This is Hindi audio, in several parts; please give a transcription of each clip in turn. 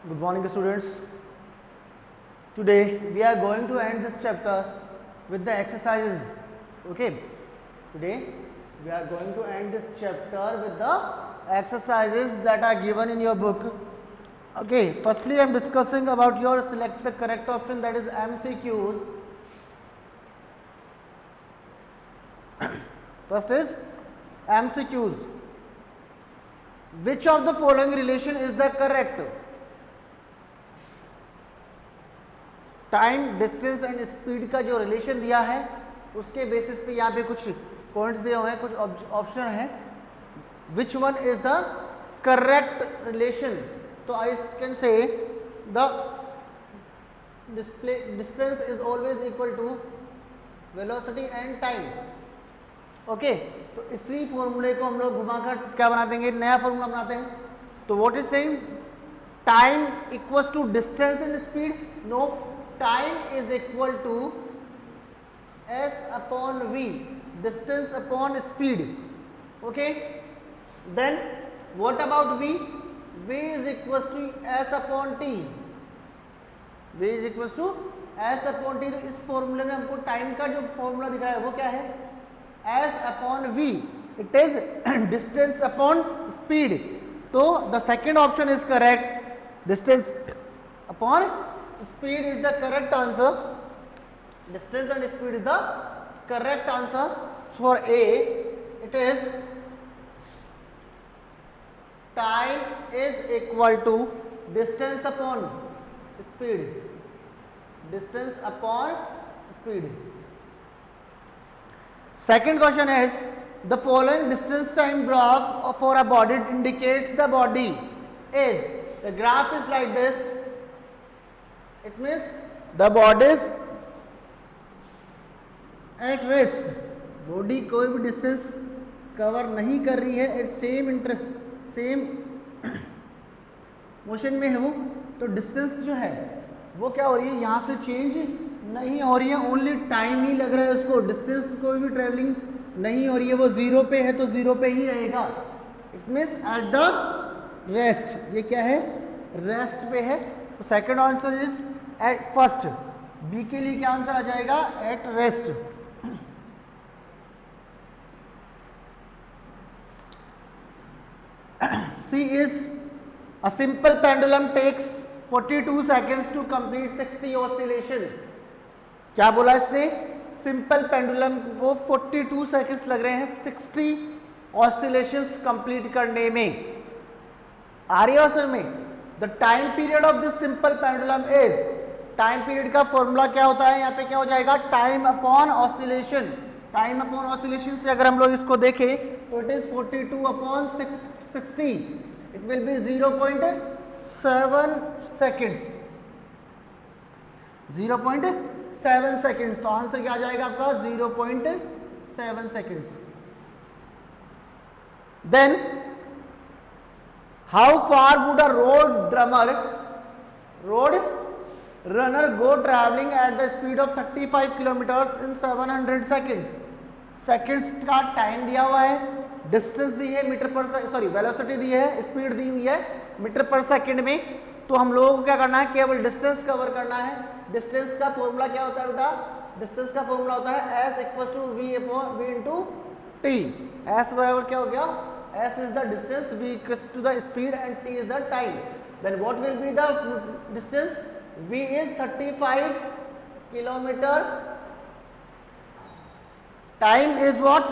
Good morning, students. Today we are going to end this chapter with the exercises. Okay. Today we are going to end this chapter with the exercises that are given in your book. Okay. Firstly, I am discussing about your select the correct option, that is MCQs. First is MCQs. Which of the following relation is the correct? Time, distance and speed का जो रिलेशन दिया है उसके बेसिस पे यहाँ पे कुछ पॉइंट्स दिए हुए हैं, कुछ ऑप्शन है. Which one is the correct relation? तो I can say the distance is always equal to velocity and time. Okay, तो इसी फॉर्मूले को हम लोग घुमाकर क्या बना देंगे, नया फॉर्मूला बनाते हैं. तो what is saying? Time equals to distance and speed? No, time is equal to s upon v, distance upon speed. Okay, then what about v? V is equals to s upon t. V is equals to s upon t. तो इस फॉर्मूले में हमको टाइम का जो फॉर्मूला दिखा है वो क्या है? s upon v. It is distance upon speed. तो the second option is correct. Distance upon speed is the correct answer. Distance and speed is the correct answer. For A, it is time is equal to distance upon speed. Distance upon speed. Second question is, the following distance time graph for a body indicates the body is, the graph is like this. It means the body is at rest. Body कोई भी डिस्टेंस कवर नहीं कर रही है, एट सेम मोशन में है वो. तो डिस्टेंस जो है वो क्या हो रही है, यहाँ से चेंज नहीं हो रही है, ओनली टाइम ही लग रहा है उसको. डिस्टेंस कोई भी ट्रेवलिंग नहीं हो रही है, वो जीरो पे है तो जीरो पे ही रहेगा. It means at the rest. ये क्या है? रेस्ट पे है. तो second answer is at first. B के लिए क्या आंसर आ जाएगा? At rest. C is a simple pendulum takes 42 seconds to complete 60 oscillation. क्या बोला इसने? सिंपल पेंडुलम को 42 सेकेंड्स लग रहे हैं 60 ऑसिलेशंस कंप्लीट करने में. आ रही है समझ में? The time period of this simple pendulum is, time period का फॉर्मूला क्या होता है? यहाँ पे क्या हो जाएगा? Time upon oscillation. Time upon oscillation से अगर हम लोग इसको देखें तो it is 42 upon 60. It will be 0.7 seconds. 0.7 seconds. तो आंसर क्या आ जाएगा आपका? 0.7 seconds. Then how far would a road runner go traveling at the speed of 35 kilometers in 700 seconds. Seconds का टाइम दिया हुआ है, डिस्टेंस दी है मीटर पर, सॉरी वेलोसिटी दी है, स्पीड दी हुई है मीटर पर सेकंड में. तो हम लोगों को क्या करना है? केवल डिस्टेंस कवर करना है. डिस्टेंस का फॉर्मूला क्या होता है बेटा? डिस्टेंस का फॉर्मूला होता है s equal to v into T. s बराबर क्या हो गया? s is the distance, v equal to the speed and t is the time. Then what will be the distance? v is 35 kilometer. Time is what?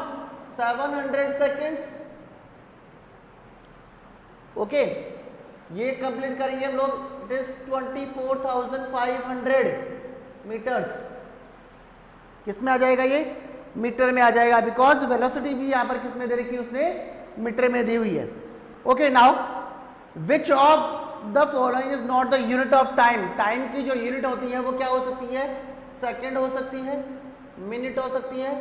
700 seconds. Okay, ये कंप्लीट करेंगे हम लोग. It is 24,500 metres. किस में आ जाएगा? ये मीटर में आ जाएगा, बिकॉज वेलोसिटी भी यहाँ पर किस में दे रखी है? उसने मीटर में दी हुई है. Okay, now which of the following is not the unit of time? Time की जो यूनिट होती है वो क्या हो सकती है? सेकेंड हो सकती है, मिनट हो सकती है,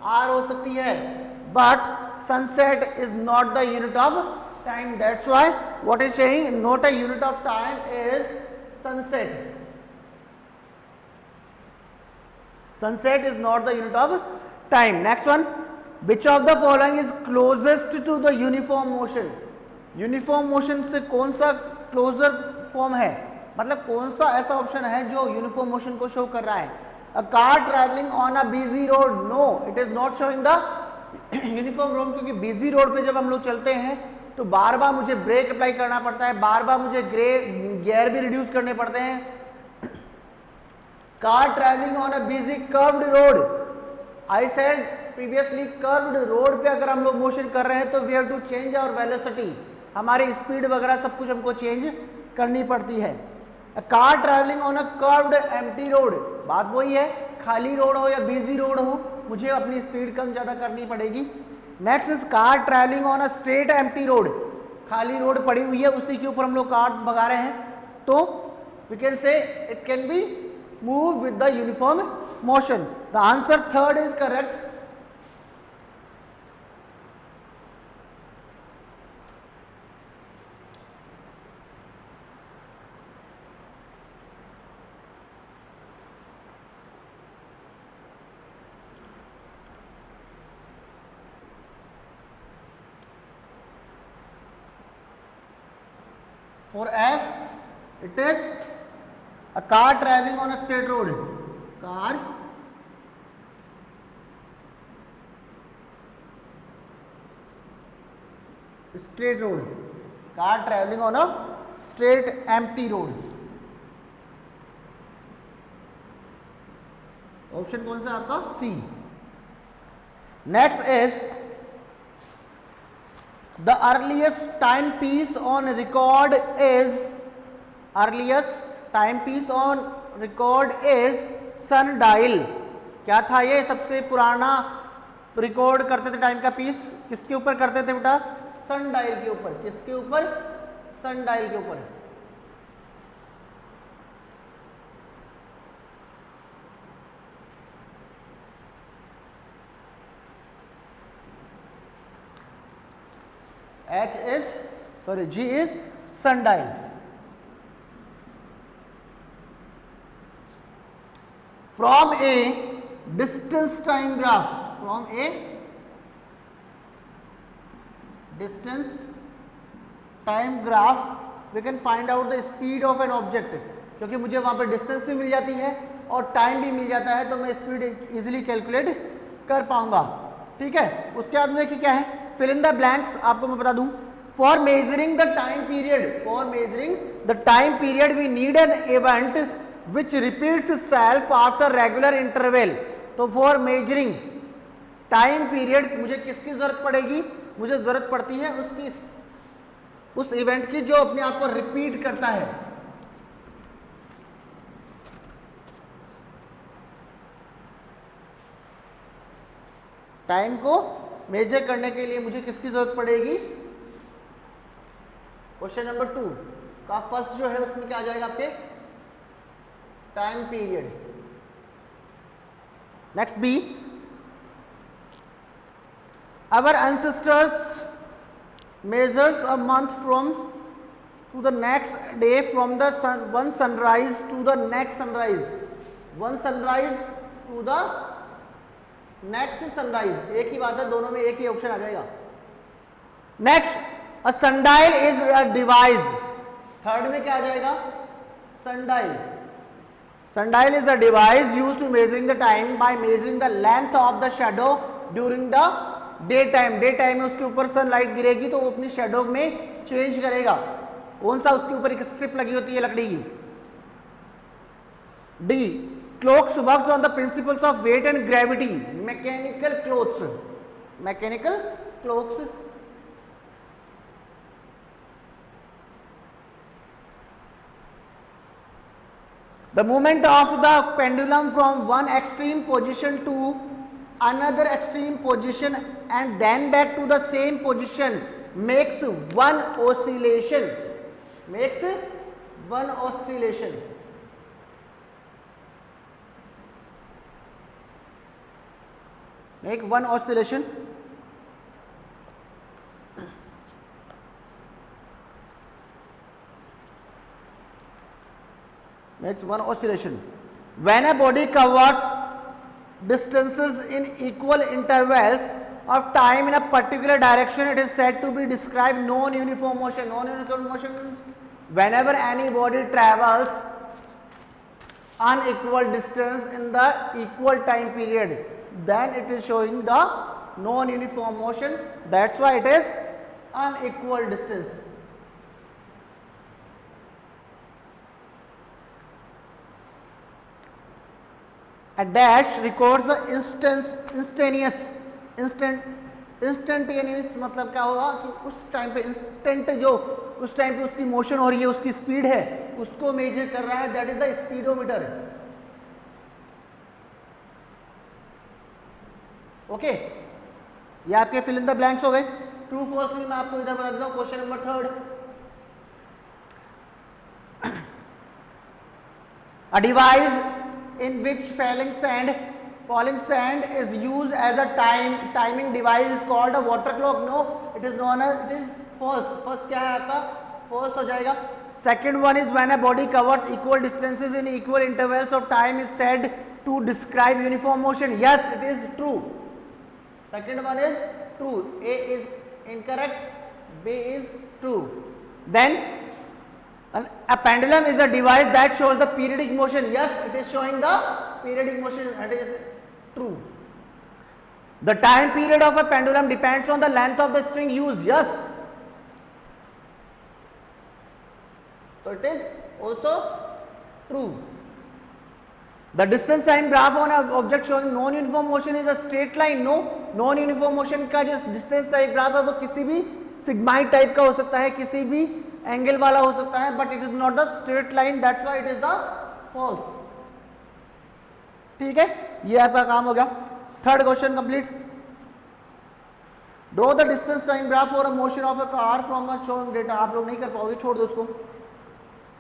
आवर हो सकती है. But sunset is not the unit of time. That's why what is saying not a unit of time is sunset. Sunset is not the unit of time. Next one, which of the following is closest to the uniform motion? Uniform motion से कौन सा क्लोजर फॉर्म है, मतलब कौन सा ऐसा ऑप्शन है जो यूनिफॉर्म मोशन को शो कर रहा है। A car travelling on a busy road, no it is not showing the uniform road, क्योंकि बिजी रोड पे जब हम लोग चलते हैं तो बार बार मुझे ब्रेक अप्लाई करना पड़ता है, बार बार मुझे गियर भी रिड्यूस करने पड़ते हैं। Car travelling on a busy curved road, I said previously curved road पे अगर हम लोग मोशन कर रहे हैं तो we have to change our velocity, हमारी स्पीड वगैरह सब कुछ हमको चेंज करनी पड़ती है। Car travelling on a curved empty road, बात वही है, खाली रोड हो या बिजी रोड हो मुझे अपनी स्पीड कम ज़्यादा करनी पड़ेगी। Next is car travelling on a straight empty road, खाली रोड पड़ी हुई है उसी के ऊपर हम लोग कार भगा रहे हैं, तो we can say it can be move with the uniform motion. The answer third is correct. For F, it is a car traveling on a straight road. Car straight road. Car traveling on a straight empty road. Option कौन सा आपका? C. Next is the earliest timepiece on record is sundial। क्या था ये? सबसे पुराना रिकॉर्ड करते थे टाइम का पीस, किसके ऊपर करते थे बेटा? सनडायल के ऊपर। किसके ऊपर? सनडायल के ऊपर। G is sundial। From a distance time graph, we can find out the speed of an object। क्योंकि मुझे वहां पर डिस्टेंस भी मिल जाती है और टाइम भी मिल जाता है तो मैं स्पीड इजीली कैलकुलेट कर पाऊंगा। ठीक है, उसके बाद में क्या है? Fill in the blanks. आपको मैं बता दूं, for measuring the time period we need an event which repeats self after regular interval. तो फॉर मेजरिंग टाइम पीरियड मुझे किसकी जरूरत पड़ेगी? मुझे जरूरत पड़ती है उस इवेंट की जो अपने आप को रिपीट करता है। टाइम को मेजर करने के लिए मुझे किसकी जरूरत पड़ेगी? क्वेश्चन नंबर 2 का फर्स्ट जो है उसमें क्या आ जाएगा आपके? Time period. Next B, our ancestors measures a month from to the next day from the one sunrise to the next sunrise, one sunrise to the next sunrise। एक ही बात है, दोनों में एक ही ऑप्शन आ जाएगा। Next, a sundial is a device। Third में क्या आ जाएगा? sundial। sundial is a device used to measuring the time by measuring the length of the shadow during the day time. Day time में उसके ऊपर सनलाइट गिरेगी तो वो अपनी शेडो में चेंज करेगा। कौन सा? उसके ऊपर एक स्ट्रिप लगी होती है लकड़ी की। D, clocks works on the principles of weight and gravity. Mechanical clocks the movement of the pendulum from one extreme position to another extreme position and then back to the same position makes one oscillation। make one oscillation when a body covers distances in equal intervals of time in a particular direction, it is said to be described non-uniform motion। non-uniform motion whenever any body travels unequal distance in the equal time period, then it is showing the non-uniform motion. That's why it is unequal distance. A dash records the instantaneous मतलब क्या होगा कि उस टाइम पे इंस्टेंट जो उस टाइम पे उसकी मोशन हो रही है, उसकी स्पीड है, उसको मेजर कर रहा है, that is the speedometer. Okay, ये आपके फिल इन द ब्लैंक्स हो गए. ट्रू फॉल्स भी मैं आपको इधर बता देता हूं. Question number 3, a device in which falling sand is used as a timing device is called a water clock. No, it is false. First क्या है आपका false हो जाएगा. Second one is when a body covers equal distances in equal intervals of time is said to describe uniform motion. Yes, it is true. Second one is true. A is incorrect, B is true. Then a pendulum is a device that shows the periodic motion. Yes, it is showing the periodic motion. That is true. The time period of a pendulum depends on the length of the string used. Yes. So it is also true. The distance time graph on an object showing non-uniform motion is a straight line. No, non-uniform motion का जो distance time graph है वो किसी भी sigmoid type का हो सकता है, किसी भी एंगल वाला हो सकता है, but it is not the straight line. That's why it is the false. ठीक है, ये आपका काम हो गया. Third question complete. Draw the distance time graph for a motion of a car from a showing data. आप लोग नहीं कर पाओगे, छोड़ दो उसको.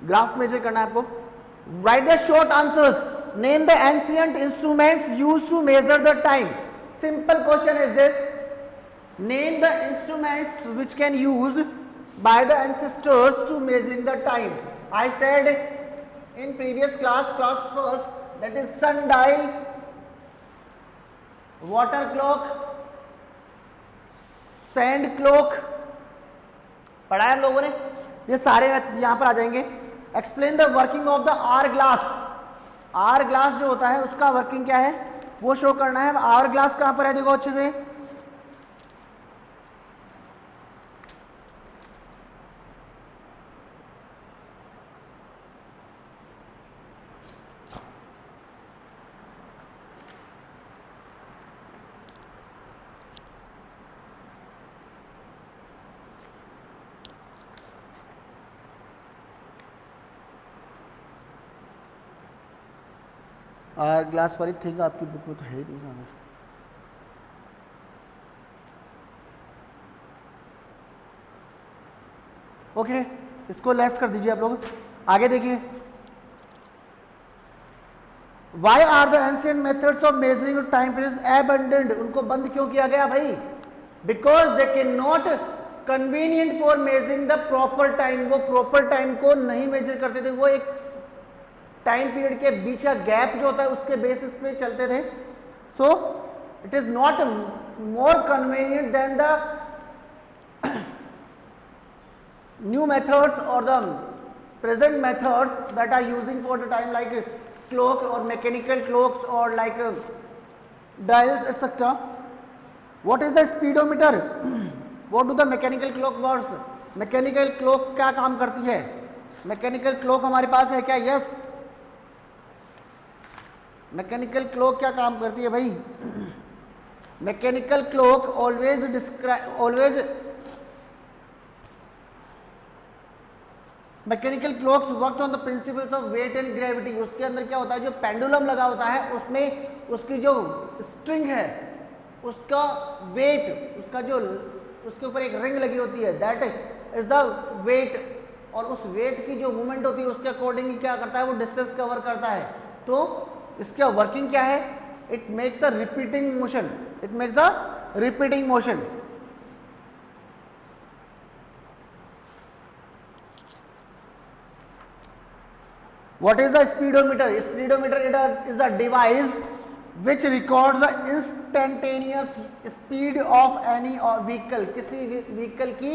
ग्राफ मेजर करना है आपको. Write the short answers. Name the ancient instruments used to measure the time. Simple question is this. Name the instruments which can use by the ancestors to measuring the time. I said in previous class first, that is sundial, water clock, sand clock. पढ़ा है हम लोगों ने. ये सारे यहां पर आ जाएंगे. Explain the working of the hourglass. Hourglass जो होता है उसका वर्किंग क्या है वो शो करना है. आवर ग्लास कहां पर है देखो अच्छे से. ग्लास वाली थिंग आपकी बुक में तो है ही नहीं. ओके, इसको लेफ्ट कर दीजिए आप लोग. आगे देखिए. Why are the ancient methods of measuring time periods abandoned. उनको बंद क्यों किया गया भाई? Because they can not convenient for measuring the proper time. वो प्रॉपर टाइम को नहीं मेजर करते थे. वो एक टाइम पीरियड के बीच का गैप जो होता है उसके बेसिस पे चलते थे. So it is not more convenient than the new methods और the present methods that are using for the time like clock और मैकेनिकल क्लॉक्स और like dials etcetera. What is the speedometer? What do the mechanical clock works? Mechanical clock क्या काम करती है? मैकेनिकल क्लॉक हमारे पास है क्या? यस. मैकेनिकल क्लॉक क्या काम करती है भाई? Mechanical clock always mechanical clocks works on the principles of weight and gravity. उसके अंदर क्या होता है, जो पेंडुलम लगा होता है उसमें उसकी जो स्ट्रिंग है उसका वेट, उसका जो उसके ऊपर एक रिंग लगी होती है, दैट इज द वेट. और उस वेट की जो मूवमेंट होती है उसके अकॉर्डिंग क्या करता है, वो डिस्टेंस कवर करता है. तो इसका वर्किंग क्या है? It makes the repeating motion. It makes the repeating motion. What is the speedometer? Speedometer is a device which records the instantaneous speed of any vehicle. किसी व्हीकल की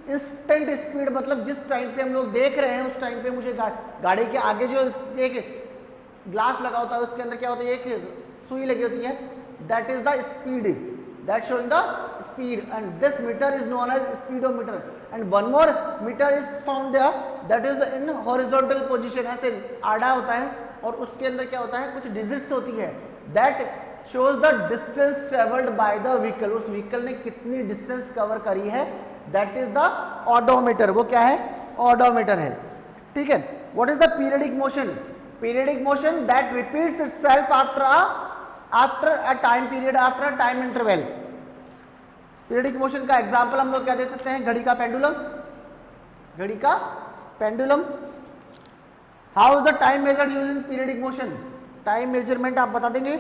इंस्टेंट स्पीड मतलब जिस टाइम पे हम लोग देख रहे हैं उस टाइम पे मुझे गाड़ी के आगे जो एक ग्लास लगा होता है उसके अंदर क्या होता है, एक सुई लगी होती है, that is the speed, that showing the speed, and this meter is known as speedometer, and one more meter is found there that is in horizontal position, ऐसे आड़ा होता है और उसके अंदर क्या होता है, कुछ डिजिट्स होती है, that shows the distance travelled bye the vehicle, उस व्हीकल ने कितनी डिस्टेंस कवर करी है, दैट इज द ऑडोमीटर, वो क्या है, ऑडोमीटर है, ठीक है। What is the periodic motion, periodic motion that repeats itself after a time period, after a time interval. Periodic motion का एग्जांपल हम लोग क्या दे सकते हैं, घड़ी का पेंडुलम, घड़ी का pendulum. How is the time measured using periodic motion, time measurement आप बता देंगे।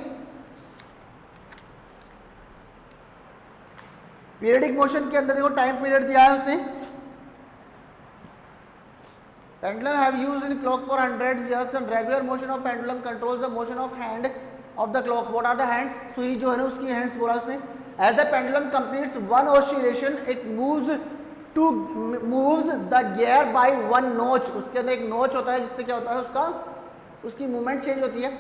पीरियडिक मोशन के अंदर देखो टाइम पीरियड दिया है उसने, pendulum have used in clock for hundreds years, the regular motion of pendulum controls the motion of hand of the clock, what are the hands, सुई जो है ना उसकी hands बोला उसने, as the pendulum completes one oscillation it moves the gear by one notch, उसके अंदर एक नोच होता है जिससे क्या होता है उसका उसकी मूवमेंट चेंज होती है,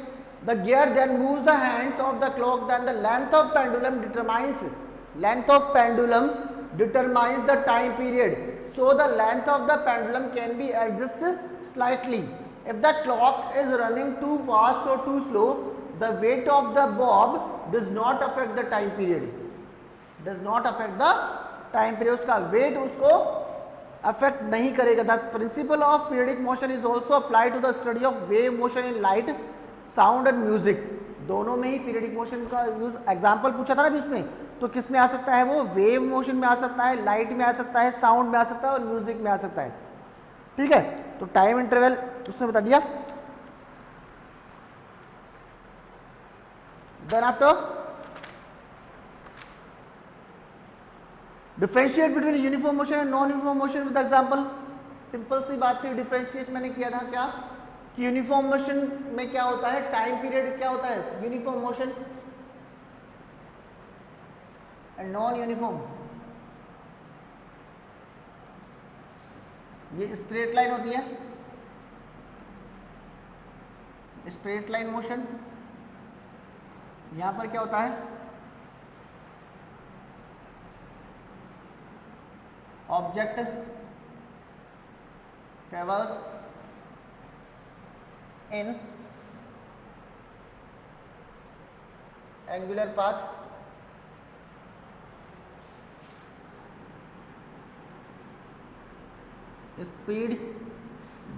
the gear then moves the hands of the clock, then the length of pendulum determines the time period, so the length of the pendulum can be adjusted slightly. If the clock is running too fast or too slow, the weight of the bob does not affect the time period, does not affect the time period, उसका weight उसको affect नहीं करेगा। The principle of periodic motion is also applied to the study of wave motion in light, sound and music, दोनों में ही पीरियडिक मोशन का यूज, एग्जाम्पल पूछा था ना बीच में, तो किस में आ सकता है, वो वेव मोशन में आ सकता है, लाइट में आ सकता है, साउंड में आ सकता है और म्यूजिक में आ सकता है, ठीक है। तो टाइम इंटरवल उसने बता दिया। Then after differentiate between uniform motion and non uniform motion with example, simple सी बात थी, डिफरेंशिएट मैंने किया था क्या कि यूनिफॉर्म मोशन में क्या होता है, टाइम पीरियड क्या होता है, uniform motion, and non uniform ये स्ट्रेट लाइन होती है, स्ट्रेट लाइन मोशन, यहां पर क्या होता है, object travels in angular path, speed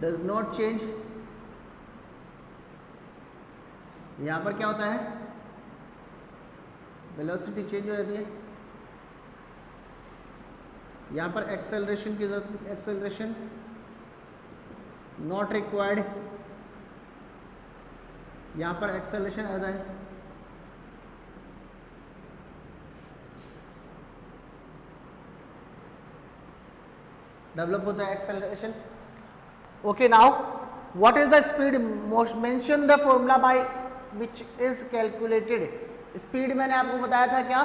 does not change, यहां पर क्या होता है, वेलोसिटी चेंज हो जाती है, यहां पर एक्सेलरेशन की जरूरत, एक्सेलरेशन नॉट रिक्वायर्ड, यहां पर एक्सेलरेशन आता है, डेवलप होता है acceleration. Okay, now what is the speed, mention the formula by which is calculated. Speed मैंने आपको बताया था क्या,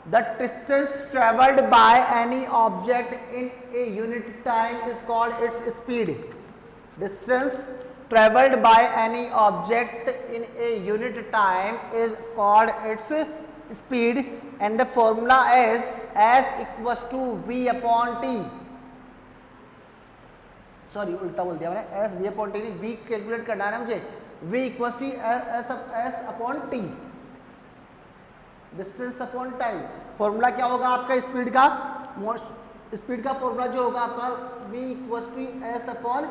the distance travelled by any object in a unit time is called its speed, distance travelled by any object in a unit time is called its speed, and the formula is S equals to V upon T, sorry उल्टा बोल दिया मैंने, S V upon T, we calculate करना है ना मुझे, V equals to S upon T, distance upon time. Formula क्या होगा आपका स्पीड का, स्पीड का फॉर्मूला जो होगा आपका v equals to S upon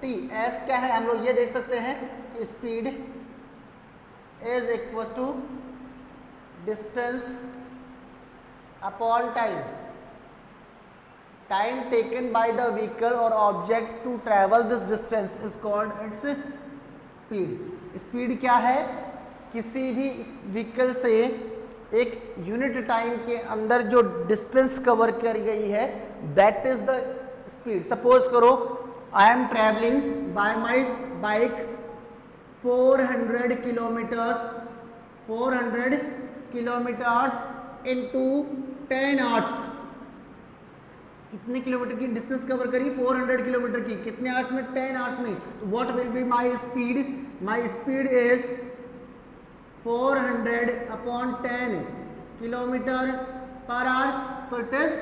t. S क्या है, हम लोग ये देख सकते हैं कि speed is equals to distance upon time, time taken by the vehicle और object to travel this distance is called its speed. Speed क्या है, किसी भी व्हीकल से एक यूनिट टाइम के अंदर जो डिस्टेंस कवर कर गई है that is the speed. Suppose करो I am travelling by my bike 400 kilometres into 10 hours, कितने किलोमीटर की डिस्टेंस कवर करी, 400 किलोमीटर की, कितने आवर्स में, 10 आवर्स में। तो what will be my speed is 400 upon 10 kilometre per hour. तो इट इज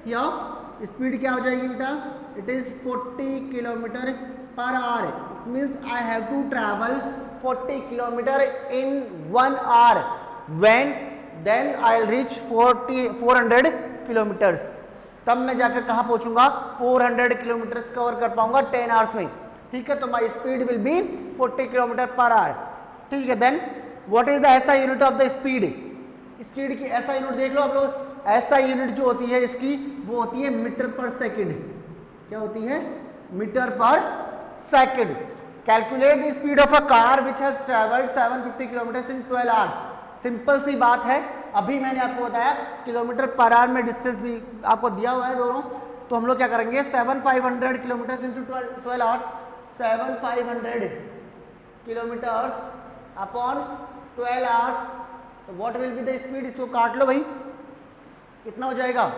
हियर स्पीड क्या हो जाएगी बेटा, it is 40 kilometre per hour. It means I have to travel 40 kilometre in 1 hour, when then I will reach 400 kilometres. तब मैं जाकर कहाँ पहुंचूंगा, 400 किलोमीटर कवर कर पाऊंगा 10 आवर्स में, ठीक है। तो my speed will be 40 kilometre per hour, ठीक है। Then what is the SI unit of the speed, speed की एसआई यूनिट देख लो आप लोग। एसआई यूनिट जो होती है इसकी, वो होती है मीटर पर सेकंड। क्या होती है, मीटर पर second. Calculate the speed of a car which has travelled 750 kilometre in 12 hours. Simple सी बात है, अभी मैंने आपको बताया किलोमीटर पर आवर में डिस्टेंस भी आपको दिया हुआ है दोनों। तो हम लोग क्या करेंगे, 7500 kilometre into 12 hours, 7500 kilometres upon 12 hours. तो what will be the speed, इसको काट लो भाई, कितना हो जाएगा,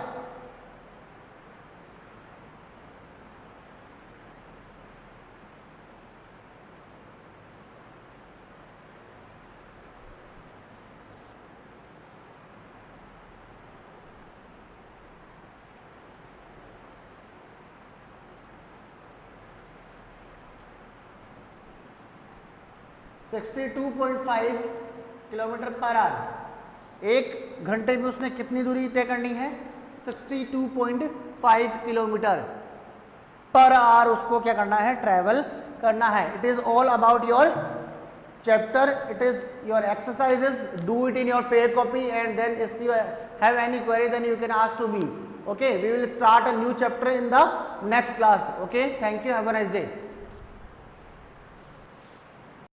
सिक्सटी 2.5 किलोमीटर पर आवर। एक घंटे में उसने कितनी दूरी तय करनी है, 62.5 किलोमीटर पर आवर उसको क्या करना है, ट्रैवल करना है। It is all about your chapter, it is your exercises, do it in your fair copy, and then if you have any query then you can ask to me. Okay, we will start a new chapter in the next class. Okay, thank you, have a nice day.